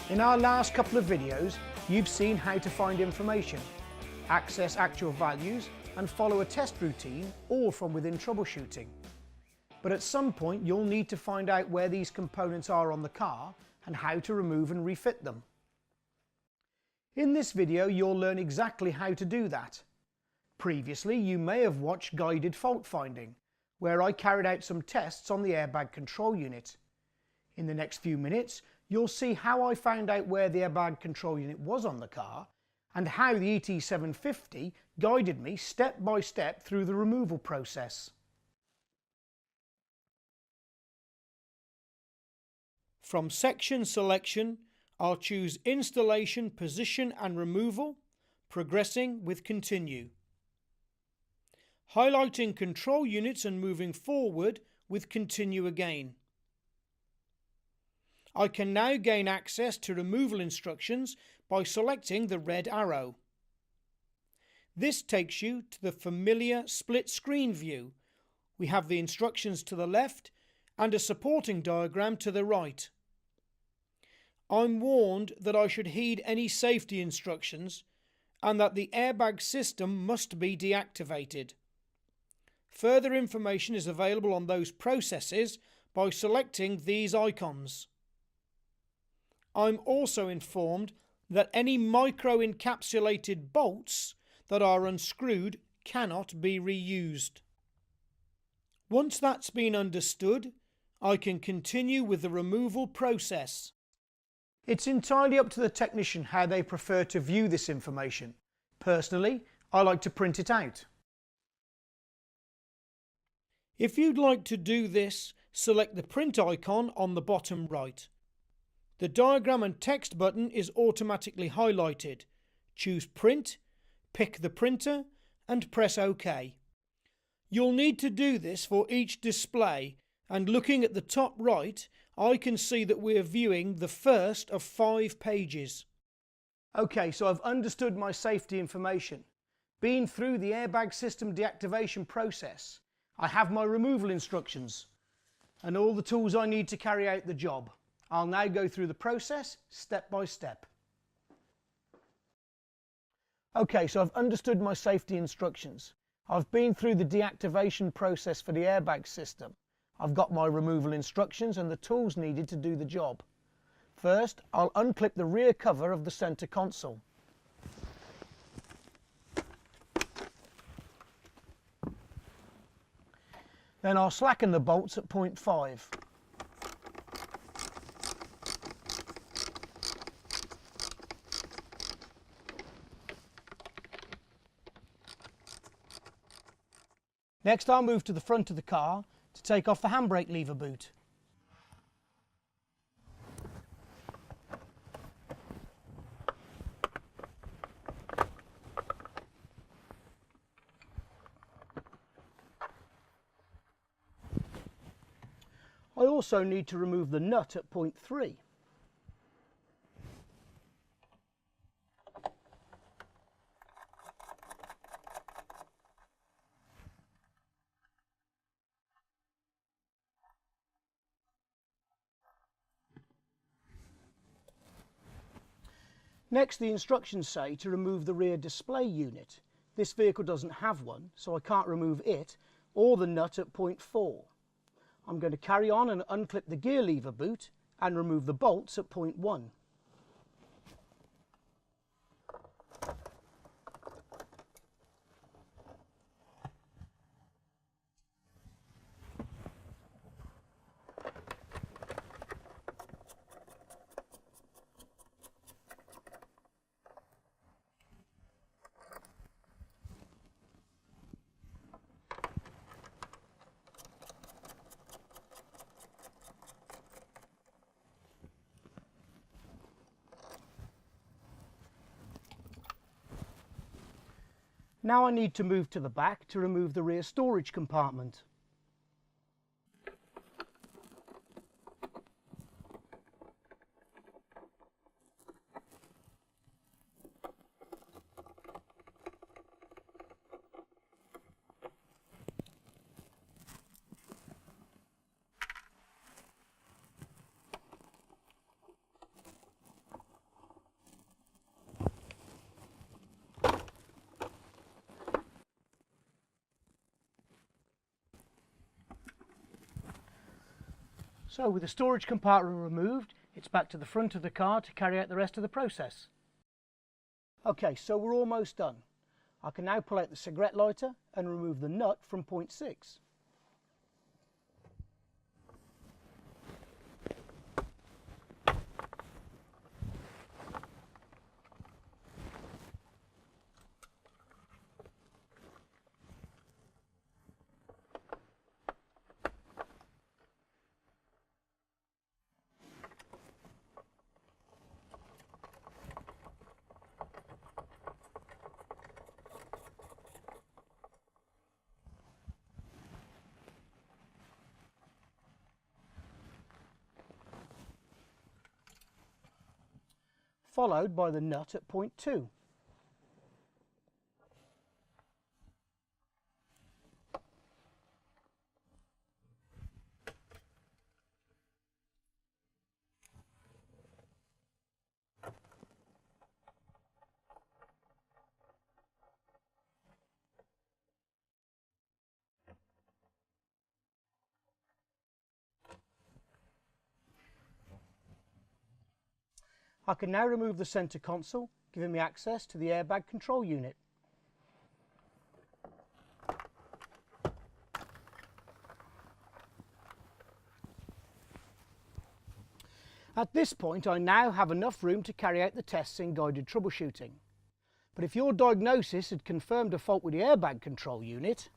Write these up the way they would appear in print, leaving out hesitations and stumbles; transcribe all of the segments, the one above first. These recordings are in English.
In our last couple of videos, you've seen how to find information, access actual values and follow a test routine, all from within troubleshooting. But at some point you'll need to find out where these components are on the car and how to remove and refit them. In this video you'll learn exactly how to do that. Previously you may have watched guided fault finding, where I carried out some tests on the airbag control unit. In the next few minutes you'll see how I found out where the airbag control unit was on the car and how the ET750 guided me step by step through the removal process. From section selection, I'll choose Installation, Position and Removal, progressing with Continue. Highlighting control units and moving forward with Continue again. I can now gain access to removal instructions by selecting the red arrow. This takes you to the familiar split screen view. We have the instructions to the left and a supporting diagram to the right. I'm warned that I should heed any safety instructions and that the airbag system must be deactivated. Further information is available on those processes by selecting these icons. I'm also informed that any micro-encapsulated bolts that are unscrewed cannot be reused. Once that's been understood, I can continue with the removal process. It's entirely up to the technician how they prefer to view this information. Personally, I like to print it out. If you'd like to do this, select the print icon on the bottom right. The diagram and text button is automatically highlighted. Choose Print, pick the printer and press OK. You'll need to do this for each display, and looking at the top right I can see that we're viewing the first of 5 pages. OK, so I've understood my safety information. Been through the airbag system deactivation process. I have my removal instructions and all the tools I need to carry out the job. I'll now go through the process step by step. OK, so I've understood my safety instructions. I've been through the deactivation process for the airbag system. I've got my removal instructions and the tools needed to do the job. First, I'll unclip the rear cover of the centre console. Then I'll slacken the bolts at 0.5. Next I'll move to the front of the car to take off the handbrake lever boot. I also need to remove the nut at 0.3. Next, the instructions say to remove the rear display unit. This vehicle doesn't have one, so I can't remove it or the nut at 0.4. I'm going to carry on and unclip the gear lever boot and remove the bolts at 0.1. Now I need to move to the back to remove the rear storage compartment. So with the storage compartment removed, it's back to the front of the car to carry out the rest of the process. Okay, so we're almost done. I can now pull out the cigarette lighter and remove the nut from point 6. Followed by the nut at point 2. I can now remove the centre console, giving me access to the airbag control unit. At this point, I now have enough room to carry out the tests in guided troubleshooting. But if your diagnosis had confirmed a fault with the airbag control unit,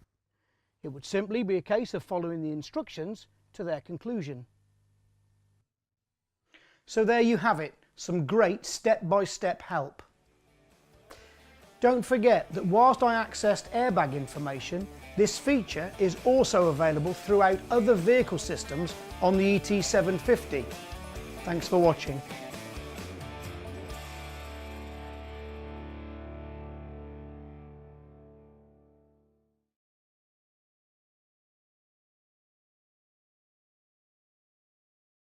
it would simply be a case of following the instructions to their conclusion. So there you have it, some great step-by-step help. Don't forget that whilst I accessed airbag information, this feature is also available throughout other vehicle systems on the ET750. Thanks for watching.